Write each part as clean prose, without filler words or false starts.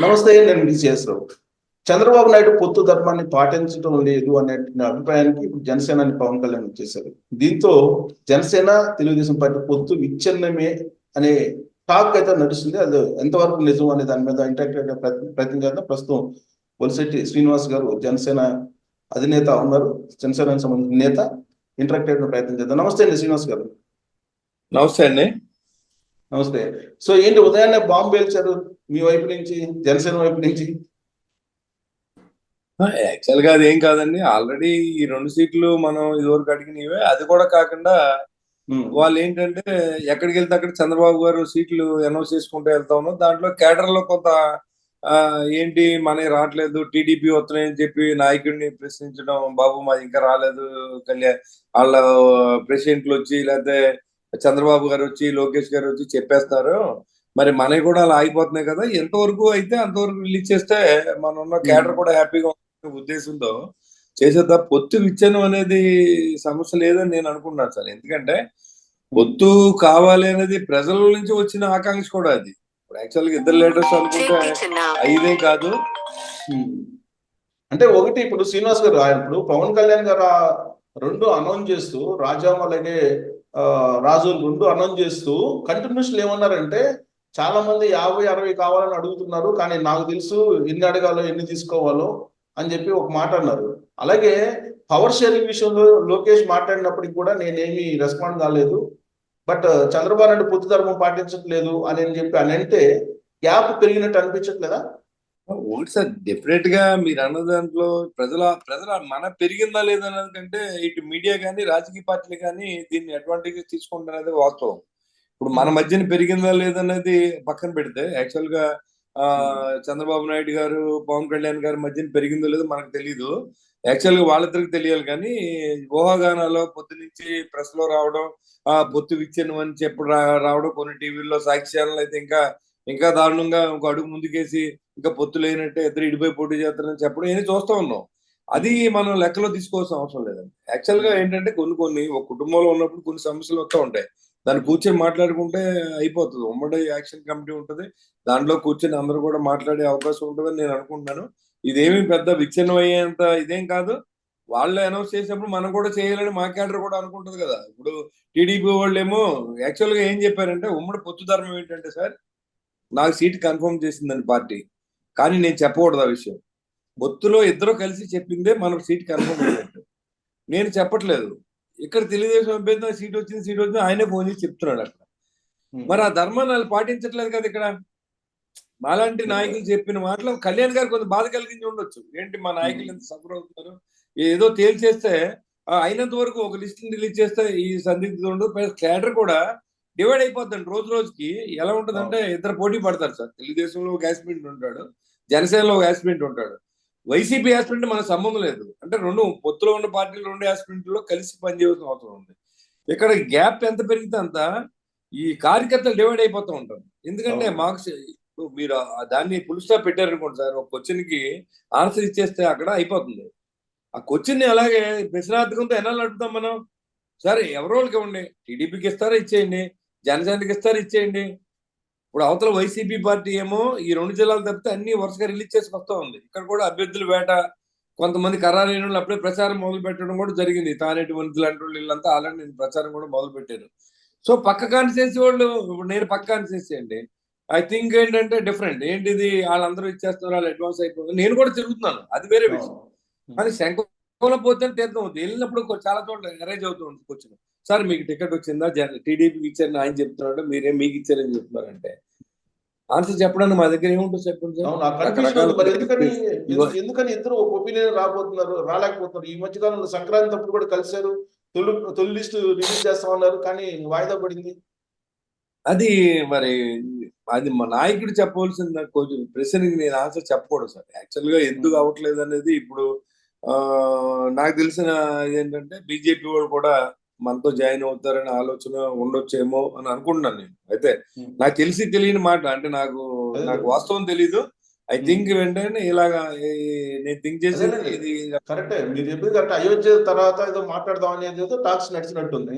నమస్తే, నేను డిసిఎస్ రావు. చంద్రబాబు నాయుడు పొత్తు ధర్మాన్ని పాటించడం లేదు అనే అభిప్రాయానికి ఇప్పుడు జనసేన పవన్ కళ్యాణ్ వచ్చేసారు. దీంతో జనసేన తెలుగుదేశం పార్టీ పొత్తు విచ్ఛిన్నమే అనే టాక్ అయితే నడుస్తుంది. అది ఎంతవరకు నిజం అనే దాని మీద ఇంటరాక్ట్ ప్రయత్నం చేద్దాం. ప్రస్తుతం వలిశెట్టి శ్రీనివాస్ గారు జనసేన అధినేత ఉన్నారు. జనసేనకు సంబంధించిన నేత. ఇంటరాక్ట్ అయ్యే ప్రయత్నం చేద్దాం. నమస్తే అండి శ్రీనివాస్ గారు. నమస్తే అండి. నమస్తే. సో ఏంటి ఉదయాన్నే బాంబు పేల్చారు మీ వైపు నుంచి, జనసేన వైపు నుంచి? యాక్చువల్ గా అది ఏం కాదండి. ఆల్రెడీ ఈ 2 సీట్లు మనం ఇదివరకు అడిగినవే. అది కూడా కాకుండా వాళ్ళు ఏంటంటే ఎక్కడికి వెళ్తే అక్కడ చంద్రబాబు గారు సీట్లు అనౌన్స్ చేసుకుంటూ వెళ్తా ఉన్నాం. దాంట్లో కేడర్ లో కొంత ఏంటి మనకి రావట్లేదు, టీడీపీ వస్తున్నాయని చెప్పి నాయకుడిని ప్రశ్నించడం, బాబు మాది ఇంకా రాలేదు, వాళ్ళ ప్రెసిడెంట్లు వచ్చి లేకపోతే చంద్రబాబు గారు వచ్చి లోకేష్ గారు వచ్చి చెప్పేస్తారు, మరి మనకి కూడా అలా ఆగిపోతున్నాయి కదా, ఎంతవరకు అయితే అంతవరకు రిలీజ్ చేస్తే మన ఉన్న కేడర్ కూడా హ్యాపీగా ఉండే ఉద్దేశంతో చేసేదా. పొత్తు విచ్ఛిన్నం అనేది సమస్య లేదని నేను అనుకుంటున్నాను సార్. ఎందుకంటే పొత్తు కావాలి అనేది ప్రజల నుంచి వచ్చిన ఆకాంక్ష కూడా అది. ఇప్పుడు యాక్చువల్గా ఇద్దరు లీడర్స్ అనుకుంటే ఐదే కాదు. అంటే ఒకటి ఇప్పుడు శ్రీనివాస్ గారు, ఇప్పుడు పవన్ కళ్యాణ్ గారు రెండు అనౌన్స్ చేస్తూ, రాజా అలాగే రాజు రెండు అనౌన్స్ చేస్తూ కంటిన్యూషన్ ఏమన్నారంటే, చాలా మంది 50-60 కావాలని అడుగుతున్నారు, కానీ నాకు తెలుసు ఎన్ని అడగాలో ఎన్ని తీసుకోవాలో అని చెప్పి ఒక మాట అన్నారు. అలాగే పవర్ షేరింగ్ విషయంలో లోకేష్ మాట్లాడినప్పటికి కూడా నేనేమి రెస్పాండ్ కాలేదు, బట్ చంద్రబాబు నాయుడు పొత్తు ధర్మం పాటించట్లేదు అని చెప్పి అని అంటే గ్యాప్ పెరిగినట్టు అనిపించట్లేదా? ఓకే సార్, డెఫినెట్ గా మీరు అన్న దాంట్లో ప్రజల మన పెరిగిందా లేదన్నది కంటే ఇటు మీడియా కానీ రాజకీయ పార్టీలు కానీ దీన్ని అడ్వాంటేజ్ తీసుకుంటున్నది వాస్తవం. ఇప్పుడు మన మధ్యన పెరిగిందా లేదన్నది పక్కన పెడితే, యాక్చువల్ గా చంద్రబాబు నాయుడు గారు పవన్ కళ్యాణ్ గారి మధ్యన పెరిగిందో లేదో మనకు తెలియదు. యాక్చువల్ గా వాళ్ళిద్దరికి తెలియాలి. కానీ ఊహాగానాలో పొద్దు నుంచి ప్రెస్ లో రావడం, పొత్తు విచ్ఛిన్నం అని చెప్పి రావడం, కొన్ని టీవీల్లో సాక్షి ఛానల్ అయితే ఇంకా ఇంకా దారుణంగా ఒక అడుగు ముందుకేసి ఇంకా పొత్తు లేనట్టే ఇద్దరు ఇడిపోయి పోటీ చేస్తారని చెప్పడం ఏది చూస్తూ ఉన్నాం. అది మనం లెక్కలో తీసుకోవాల్సిన అవసరం లేదండి. యాక్చువల్ గా ఏంటంటే కొన్ని ఒక కుటుంబంలో ఉన్నప్పుడు కొన్ని సమస్యలు వస్తూ ఉంటాయి. దాన్ని కూర్చొని మాట్లాడుకుంటే అయిపోతుంది. ఉమ్మడి యాక్షన్ కమిటీ ఉంటుంది, దాంట్లో కూర్చొని అందరూ కూడా మాట్లాడే అవకాశం ఉంటుందని నేను అనుకుంటున్నాను. ఇదేమి పెద్ద విచ్ఛిన్నం అయ్యేంత ఇదేం కాదు. వాళ్ళు అనౌన్స్ చేసినప్పుడు మనం కూడా చేయాలని మా క్యాడర్ కూడా అనుకుంటుంది కదా. ఇప్పుడు టీడీపీ వాళ్ళు ఏమో యాక్చువల్ గా ఏం చెప్పారంటే, ఉమ్మడి పొత్తు ధర్మం ఏంటంటే సార్, నాకు సీట్ కన్ఫర్మ్ చేసిందని పార్టీ, కానీ నేను చెప్పకూడదు ఆ విషయం. పొత్తులో ఇద్దరు కలిసి చెప్పిందే మనకు సీట్ కన్ఫర్మ్ అయినట్టు. నేను చెప్పట్లేదు. ఇక్కడ తెలుగుదేశం అభ్యర్థి సీట్ వచ్చింది ఆయనే ఫోన్ చేసి చెప్తున్నాడు అక్కడ. మరి ఆ ధర్మాన్ని వాళ్ళు పాటించట్లేదు కదా. ఇక్కడ మాలాంటి నాయకులు చెప్పిన మాటలు కళ్యాణ్ గారు కొంత బాధ కలిగించి ఉండొచ్చు. ఏంటి మా నాయకులు ఎంత సఫర్ అవుతున్నారు, ఏదో తేల్చేస్తే అయినంత వరకు ఒక లిస్ట్ రిలీజ్ చేస్తే ఈ సందిగ్ధత ఉండదు. క్యాడర్ కూడా డివైడ్ అయిపోద్దండి రోజు రోజుకి. ఎలా ఉంటుందంటే ఇద్దరు పోటీ పడతారు సార్. తెలుగుదేశంలో ఒక యాస్పిరెంట్ ఉంటాడు, జనసేనలో ఒక యాస్పిరెంట్ ఉంటాడు, వైసీపీ యాస్పిరెంట్ మనకు సంబంధం లేదు. అంటే రెండు పొత్తులో ఉన్న పార్టీలు రెండు యాస్పిరెంట్లో కలిసి పనిచేయాల్సిన అవసరం ఉంది. ఇక్కడ గ్యాప్ ఎంత పెరిగితే అంత ఈ కార్యకర్తలు డివైడ్ అయిపోతూ ఉంటారు. ఎందుకంటే మాకు మీరు దాన్ని ఫుల్ స్టాప్ పెట్టారనుకోండి సార్, ఒక క్వశ్చన్ కి ఆన్సర్ ఇచ్చేస్తే అక్కడ అయిపోతుంది. ఆ క్వశ్చన్ ని అలాగే ప్రశ్నార్థకంతో ఎన్నాళ్ళు అడుగుతాం మనం. సరే ఎవరో వాళ్ళకి ఇవ్వండి, టీడీపీకి ఇస్తారా ఇచ్చేయండి, జనసేనకి ఇస్తారా ఇచ్చేయండి. ఇప్పుడు అవతల వైసీపీ పార్టీ ఏమో ఈ 2 జిల్లాలు తప్పితే అన్ని వరుసగా రిలీజ్ చేసి వస్తూ ఉంది. ఇక్కడ కూడా అభ్యర్థుల వేట, కొంతమంది ఖరారైన వాళ్ళు అప్పుడే ప్రచారం మొదలు పెట్టడం కూడా జరిగింది. తానేటి వంతులు అంటే వీళ్ళంతా ఆల్రెడీ ప్రచారం కూడా మొదలు పెట్టారు. సో పక్క కాన్స్టిట్యూన్సీ వాళ్ళు, ఇప్పుడు నేను పక్క కాన్స్టిట్యూన్సీ అండి, ఐ థింక్ ఏంటంటే డిఫరెంట్. ఏంటిది వాళ్ళందరూ ఇచ్చేస్తున్నారు, వాళ్ళు అడ్వాన్స్ అయిపోతుంది. నేను కూడా తిరుగుతున్నాను, అది వేరే విషయం. కానీ శంఖంలో పోతే తీర్థం అవుతుంది. వెళ్ళినప్పుడు చాలా చోట్ల అరేంజ్ అవుతూ ఉంటుంది కూర్చుని, సార్ మీకు టికెట్ వచ్చిందా, టీడీపీకి ఇచ్చారని ఆయన చెప్తున్నాడు, మీరేం మీకు ఇచ్చారని చెప్తున్నారంటే ఆన్సర్ చెప్పడానికి మా దగ్గర ఏముంటుంది చెప్పండి సార్. ఎందుకని ఇద్దరు ఒక ఒపీనియన్ రాలేకపోతున్నారు? ఈ మధ్య కాలంలో సంక్రాంతి అప్పుడు కూడా కలిశారు, తొలి లిస్ట్ రిలీజ్ చేస్తామన్నారు, కానీ వాయిదా పడింది. అది మరి అది మా నాయకుడు చెప్పవలసిన కొంచెం ప్రశ్నకి నేను ఆన్సర్ చెప్పకూడదు సార్. యాక్చువల్ గా ఎందుకు అవ్వట్లేదు అనేది ఇప్పుడు నాకు తెలిసిన ఏంటంటే బీజేపీ వాళ్ళు కూడా మనతో జాయిన్ అవుతారనే ఆలోచన ఉండొచ్చేమో అని అనుకుంటున్నాను నేను. అయితే నాకు తెలియని మాట, అంటే నాకు వాస్తవం తెలీదు. ఐ థింక్ వెంటనే ఇలాగా నేను థింక్ చేసి ఇది కరెక్టే, మీరు చెప్పింది కరెక్ట్. అయోధ్య తర్వాత ఏదో మాట్లాడదాం అనేది ఏదో టాక్స్ నడిచినట్టుంది.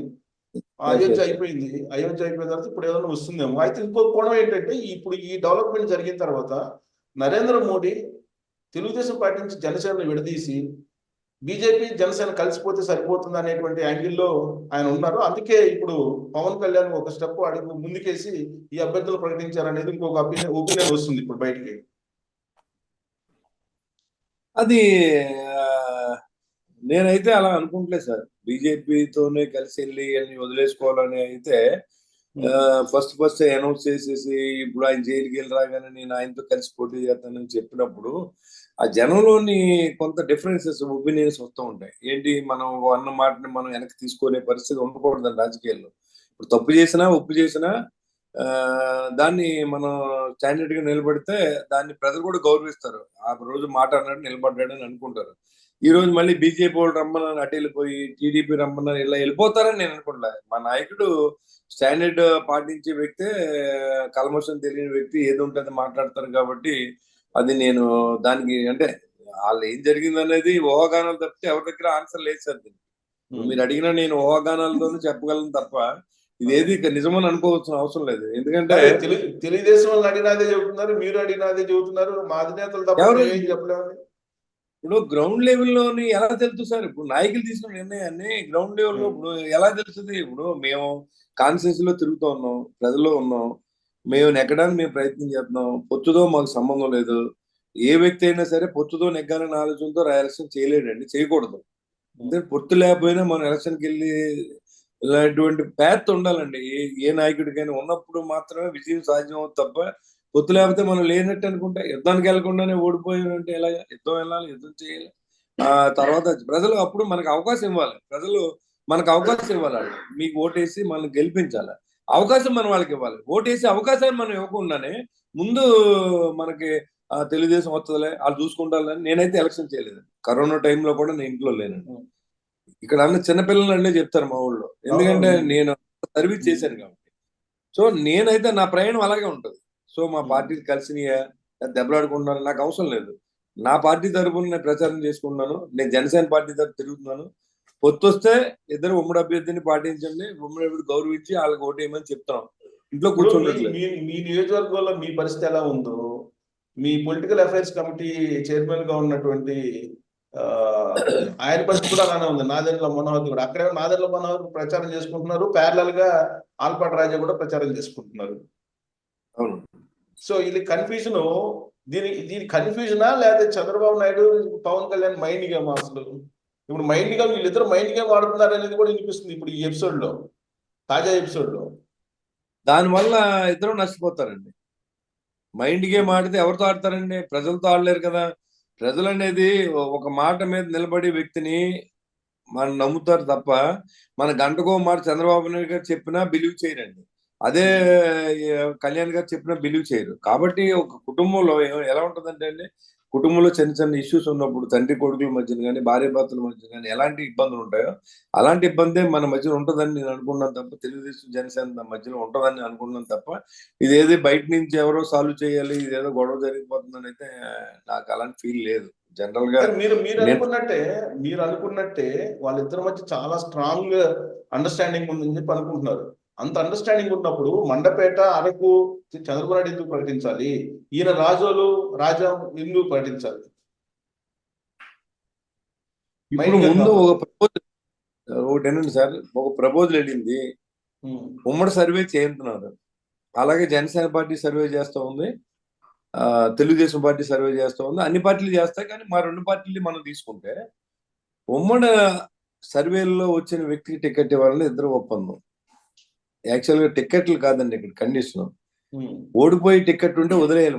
అయోధ్య అయిపోయింది, అయోధ్య అయిపోయిన తర్వాత ఇప్పుడు ఏదైనా వస్తుందేమో. అయితే ఇంకో కోణం ఏంటంటే, ఇప్పుడు ఈ డెవలప్మెంట్ జరిగిన తర్వాత నరేంద్ర మోడీ తెలుగుదేశం పార్టీ నుంచి జనసేనను విడదీసి బీజేపీ జనసేన కలిసిపోతే సరిపోతుంది అనేటువంటి యాంగిల్లో ఆయన ఉన్నారు. అందుకే ఇప్పుడు పవన్ కళ్యాణ్ ఒక స్టెప్ అడుగు ముందుకేసి ఈ అభ్యర్థులు ప్రకటించారనేది ఇంకొక ఒపీనియన్ వస్తుంది ఇప్పుడు బయటికి. అది ఆ, నేనైతే అలా అనుకుంటలేదు సార్. బీజేపీతోనే కలిసి వెళ్ళి అని వదిలేసుకోవాలని అయితే ఫస్ట్ అనౌన్స్ చేసేసి ఇప్పుడు ఆయన జైలుకి వెళ్ళి రాగానే నేను ఆయనతో కలిసి పోటీ చేస్తానని చెప్పినప్పుడు ఆ జనంలోని కొంత డిఫరెన్సెస్ ఒపీనియన్స్ వస్తూ ఉంటాయి. ఏంటి, మనం అన్న మాటని మనం వెనక్కి తీసుకునే పరిస్థితి ఉండకూడదు రాజకీయాల్లో. ఇప్పుడు తప్పు చేసినా ఒప్పు చేసినా దాన్ని మనం స్టాండర్డ్ గా నిలబడితే దాన్ని ప్రజలు కూడా గౌరవిస్తారు. ఆ రోజు మాట అన్నాడు నిలబడ్డాడని అనుకుంటారు. ఈ రోజు మళ్ళీ బీజేపీ వాళ్ళు రమ్మని అటు వెళ్ళిపోయి టీడీపీ రమ్మని ఇలా వెళ్ళిపోతారని నేను అనుకుంటా. మా నాయకుడు స్టాండర్డ్ పాటించే వ్యక్తే, కల్మషం తెలియని వ్యక్తి, ఏది ఉంటుంది మాట్లాడతారు. కాబట్టి అది నేను దానికి అంటే వాళ్ళు ఏం జరిగింది అనేది ఊహాగానాలు తప్పితే ఎవరి దగ్గర ఆన్సర్ లేదు సార్. మీరు అడిగినా నేను ఊహాగానాలతోనే చెప్పగలను తప్ప ఇదేది నిజమని అనుకోవాల్సిన అవసరం లేదు. ఎందుకంటే తెలుగుదేశం వాళ్ళు అడిగినదే చెబుతున్నారు, మీరు అడిగినదే చెబుతున్నారు, మా అధినేతలు తప్ప ఏం చెప్పలేదు. ఇప్పుడు గ్రౌండ్ లెవెల్లోని ఎలా తెలుస్తుంది సార్? ఇప్పుడు నాయకులు తీసుకున్న నిర్ణయాన్ని గ్రౌండ్ లెవెల్లో ఇప్పుడు ఎలా తెలుస్తుంది? ఇప్పుడు మేము కాన్స్టిట్యూన్సీ లో తిరుగుతూ ఉన్నాం, ప్రజల్లో ఉన్నాం, మేము నెగ్గడానికి మేము ప్రయత్నం చేస్తున్నాం. పొత్తుతో మాకు సంబంధం లేదు. ఏ వ్యక్తి అయినా సరే పొత్తుతో నెగ్గాలని ఆలోచనతో ఎలక్షన్ చేయలేడండి, చేయకూడదు. అంటే పొత్తు లేకపోయినా మనం ఎలక్షన్కి వెళ్ళి ఇలాంటి ప్యాత్ ఉండాలండి. ఏ నాయకుడికైనా ఉన్నప్పుడు మాత్రమే విజయం సాధ్యం అవుతుంది తప్ప పొత్తు లేకపోతే మనం లేనట్టు అనుకుంటే యుద్ధానికి వెళ్లకుండానే ఓడిపోయామంటే ఎలా? యుద్ధం వెళ్ళాలి, యుద్ధం చేయాలి. తర్వాత ప్రజలు అప్పుడు మనకు అవకాశం ఇవ్వాలి. ప్రజలు మనకు అవకాశం ఇవ్వాలి. మీకు ఓటేసి మనం గెలిపించాలి. అవకాశం మనం వాళ్ళకి ఇవ్వాలి. ఓటేసి అవకాశాన్ని మనం ఇవ్వకుండానే ముందు మనకి తెలుగుదేశం వస్తుందిలే వాళ్ళు చూసుకుంటారని నేనైతే ఎలక్షన్ చేయలేదు. కరోనా టైంలో కూడా నేను ఇంట్లో లేనండి. ఇక్కడ అన్న చిన్నపిల్లలు అంటే చెప్తారు మా ఊళ్ళో, ఎందుకంటే నేను సర్వీస్ చేశాను కాబట్టి. సో నేనైతే నా ప్రయాణం అలాగే ఉంటుంది. సో మా పార్టీలు కలిసినయా దెబ్బలాడుకుంటున్నాను నాకు అవసరం లేదు. నా పార్టీ తరఫున నేను ప్రచారం చేసుకుంటున్నాను. నేను జనసేన పార్టీ తరఫు తిరుగుతున్నాను. పొత్తు వస్తే ఇద్దరు ఉమ్మడి అభ్యర్థిని పాటించండి, ఉమ్మడి అభ్యర్థి గౌరవించి వాళ్ళకి ఓటేయమని చెప్తాం. ఇంట్లో కూర్చోట్లేదు. మీ నియోజకవర్గంలో మీ పరిస్థితి ఎలా ఉందో, మీ పొలిటికల్ అఫైర్స్ కమిటీ చైర్మన్ గా ఉన్నటువంటి ఆయన పరిస్థితి కూడా అలానే ఉంది. నాదెండ్ల మనోహర్ కూడా అక్కడే నాదెండ్ల మనోహర్ ప్రచారం చేసుకుంటున్నారు. ప్యారలల్ గా ఆల్పాటి రాజా కూడా ప్రచారం చేసుకుంటున్నారు. సో ఇది కన్ఫ్యూజన్. దీని కన్ఫ్యూజనా లేకపోతే చంద్రబాబు నాయుడు పవన్ కళ్యాణ్ మైండ్ గేమ్? అసలు ఇప్పుడు మైండ్ గేమ్, వీళ్ళిద్దరు మైండ్ గేమ్ ఆడుతున్నారు అనేది కూడా వినిపిస్తుంది ఇప్పుడు ఈ ఎపిసోడ్ లో, తాజా ఎపిసోడ్ లో. దానివల్ల ఇద్దరు నష్టపోతారండి. మైండ్ గేమ్ ఆడితే ఎవరితో ఆడతారండి? ప్రజలతో ఆడలేరు కదా. ప్రజలు అనేది ఒక మాట మీద నిలబడే వ్యక్తిని మనం నమ్ముతారు తప్ప మన గంటకో మాట చంద్రబాబు నాయుడు గారు చెప్పినా బిలీవ్ చేయరండి. అదే కళ్యాణ్ గారు చెప్పినా బిలీవ్ చేయరు. కాబట్టి ఒక కుటుంబంలో ఎలా ఉంటుందంటే అండి, కుటుంబంలో చిన్న చిన్న ఇష్యూస్ ఉన్నప్పుడు తండ్రి కొడుకుల మధ్యన కానీ భార్య భర్తల మధ్య కానీ ఎలాంటి ఇబ్బందులు ఉంటాయో అలాంటి ఇబ్బందే మన మధ్యన ఉంటుందని నేను అనుకున్నాను తప్ప, తెలుగుదేశం జనసేన మధ్యలో ఉంటుందని అనుకున్నాను తప్ప ఇదేది బయట నుంచి ఎవరో సాల్వ్ చేయాలి, ఇదేదో గొడవ జరిగిపోతుందని అయితే నాకు అలాంటి ఫీల్ లేదు. జనరల్ గా మీరు అనుకున్నట్టే వాళ్ళిద్దరి మధ్య చాలా స్ట్రాంగ్ అండర్స్టాండింగ్ ఉందని చెప్పి అనుకుంటున్నారు. అంత అండర్స్టాండింగ్ ఉన్నప్పుడు మండపేట, అరకు చంద్రబాబు నాయుడు ఎందుకు ప్రకటించాలి? ఈయన రాజా ఎందుకు ప్రకటించాలి? ఇప్పుడు ముందు ఒక ప్రపోజల్ ఒకటేనండి సార్, ఒక ప్రపోజల్ వెళ్ళింది. ఉమ్మడి సర్వే చేస్తున్నారు. అలాగే జనసేన పార్టీ సర్వే చేస్తూ ఉంది, తెలుగుదేశం పార్టీ సర్వే చేస్తూ ఉంది. అన్ని పార్టీలు చేస్తాయి. కానీ మా రెండు పార్టీలు మనం తీసుకుంటే ఉమ్మడి సర్వేల్లో వచ్చిన వ్యక్తికి టికెట్ ఇవ్వాలని ఇద్దరు ఒప్పందం. యాక్చువల్గా టికెట్లు కాదండి ఇక్కడ కండిషన్. ఓడిపోయి టికెట్ ఉంటే వదిలేయాలి,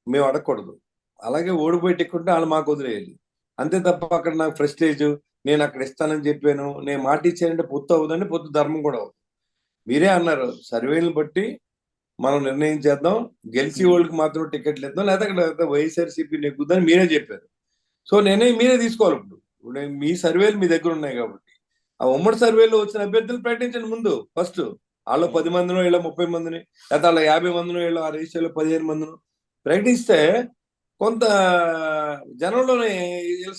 మేము అడగకూడదు. అలాగే ఓడిపోయి టికెట్ ఉంటే వాళ్ళు మాకు వదిలేయాలి. అంతే తప్ప అక్కడ నాకు ప్రెస్టేజ్, నేను అక్కడ ఇస్తానని చెప్పాను, నేను మాట ఇచ్చానంటే పొత్తు అవుతుందండి. పొత్తు ధర్మం కూడా అవుతుంది. మీరే అన్నారు సర్వేలను బట్టి మనం నిర్ణయం చేద్దాం, గెలిచి వాళ్ళకి మాత్రం టికెట్లు ఇద్దాం, లేదా అక్కడ వైఎస్ఆర్సీపీ నెగ్గుద్దని మీరే చెప్పారు. సో మీరే తీసుకోవాలి. ఇప్పుడు మీ సర్వేలు మీ దగ్గర ఉన్నాయి కాబట్టి ఆ ఉమ్మడి సర్వేలో వచ్చిన అభ్యర్థులు ప్రకటించండి ముందు. ఫస్ట్ వాళ్ళు 10 మందినో ఇలా 30 మందిని, లేదా వాళ్ళ 50 మందినో ఇలా ఆ రిజిస్టర్లో 15 మందినో ప్రకటిస్తే కొంత జనంలోనే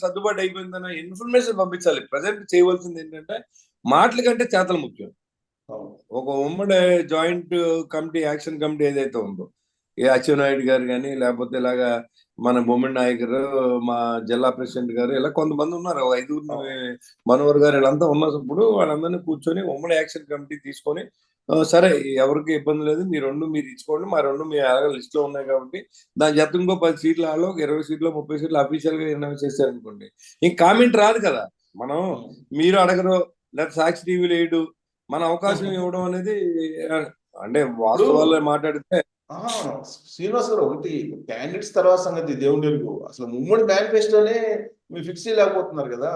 సర్దుబాటు అయిపోయిందన్న ఇన్ఫర్మేషన్ పంపించాలి. ప్రజెంట్ చేయవలసింది ఏంటంటే మాటల కంటే చేతలు ముఖ్యం. ఒక ఉమ్మడి జాయింట్ కమిటీ, యాక్షన్ కమిటీ ఏదైతే ఉందో ఏ అచ్చెన్నాయుడు గారు కానీ, లేకపోతే ఇలాగా మన బొమ్మిడి నాయక్ గారు, మా జిల్లా ప్రెసిడెంట్ గారు, ఇలా కొంతమంది ఉన్నారు. ఓ ఐదుగురు మనోహర్ గారు వీళ్ళంతా ఉన్నప్పుడు వాళ్ళందరినీ కూర్చొని ఉమ్మడి యాక్షన్ కమిటీ తీసుకొని సరే ఎవరికి ఇబ్బంది లేదు, మీ రెండు మీరు ఇచ్చుకోండి, మా రెండు మీ అలాగే లిస్ట్ లో ఉన్నాయి కాబట్టి దాని జత ఇంకో 10 సీట్లు హాలో, 20 సీట్లు 30 సీట్లు అఫీషియల్ గా అనౌన్స్ చేశారనుకోండి, ఇంక కామెంట్ రాదు కదా. మనం మీరు అడగరు, లేదా సాక్షి టీవీలో వేయడు, మన అవకాశం ఇవ్వడం అనేది అంటే వాస్తవాల్లో మాట్లాడితే ఆహా, శ్రీనివాస్ గారు ఒకటి క్యాండిడేట్స్ తర్వాత సంగతి దేవుని ఎరుగు. అసలు ఉమ్మడి మేనిఫెస్టోనే మీరు ఫిక్స్ చేయలేకపోతున్నారు కదా.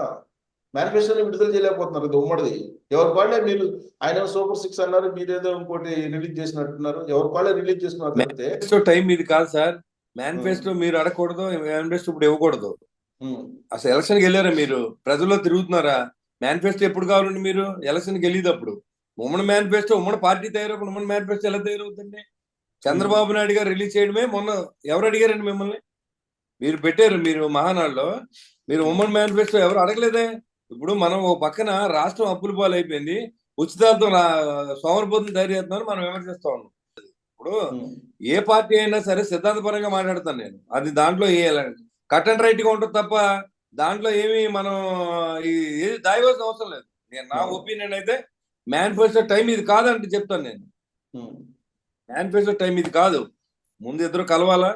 మేనిఫెస్టోని విడుదల చేయలేకపోతున్నారు కదా ఉమ్మడిది. ఎవరి వాళ్ళే మీరు, ఆయన సూపర్ సిక్స్ అన్నారు, మీరేదో ఇంకోటి రిలీజ్ చేసినట్టున్నారు. ఎవరి వాళ్ళే రిలీజ్ చేస్తున్నారు తప్పితే మేనిఫెస్టో టైం ఇది కాదు సార్. మేనిఫెస్టో మీరు అడగకూడదు, మేనిఫెస్టో ఇప్పుడు ఇవ్వకూడదు. అసలు ఎలక్షన్కి వెళ్ళారా మీరు? ప్రజల్లో తిరుగుతున్నారా? మేనిఫెస్టో ఎప్పుడు కావాలండి మీరు? ఎలక్షన్కి వెళ్ళేటప్పుడు. ఉమ్మడి మేనిఫెస్టో, ఉమ్మడి పార్టీ తయారవుతుంది, ఉమ్మడి మేనిఫెస్టో ఎలా తయారవుతుంది? చంద్రబాబు నాయుడు గారు రిలీజ్ చేయడమే. మొన్న ఎవరు అడిగారండి మిమ్మల్ని? మీరు పెట్టారు, మీరు మహానాడులో మీరు ఉమ్మడి మేనిఫెస్టో ఎవరు అడగలేదే. ఇప్పుడు మనం ఓ పక్కన రాష్ట్రం అప్పుల పాలు అయిపోయింది, ఉచితాలతో సోమరిపోతులు తయారు చేస్తున్నారు, మనం విమర్శిస్తా ఉన్నాం. ఇప్పుడు ఏ పార్టీ అయినా సరే సిద్ధాంతపరంగా మాట్లాడతాను నేను. అది దాంట్లో కట్ అండ్ రైట్ గా ఉంటుంది తప్ప దాంట్లో ఏమి మనం ఏది దాయవలసిన అవసరం లేదు. నేను నా ఒపీనియన్ అయితే మేనిఫెస్టో టైం ఇది కాదంటే చెప్తాను నేను. మేనిఫెస్టో టైం ఇది కాదు. ముందు ఇద్దరు కలవాలా,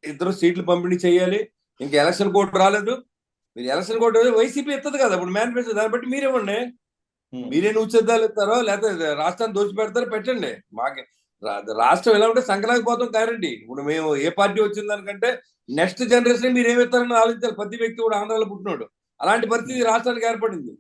ఇద్దరు సీట్లు పంపిణీ చేయాలి. ఇంకా ఎలక్షన్ కోడ్ రాలేదు. మీరు ఎలక్షన్ కోడ్ వైసీపీ ఎత్తదు కదా ఇప్పుడు మేనిఫెస్టో, దాన్ని బట్టి మీరేమండి, మీరే ఉచితాలు ఇస్తారో లేకపోతే రాష్ట్రాన్ని దోచిపెడతారో పెట్టండి. మాకే రాష్ట్రం ఎలా ఉంటే సంకలాగిపోతాం గ్యారంటీ. ఇప్పుడు మేము ఏ పార్టీ వచ్చిన దానికంటే నెక్స్ట్ జనరేషన్ మీరు ఏమిస్తారని ఆలోచించాలి. ప్రతి వ్యక్తి కూడా ఆంధ్రాలో పుట్టినోడు. అలాంటి పరిస్థితి రాష్ట్రానికి ఏర్పడింది.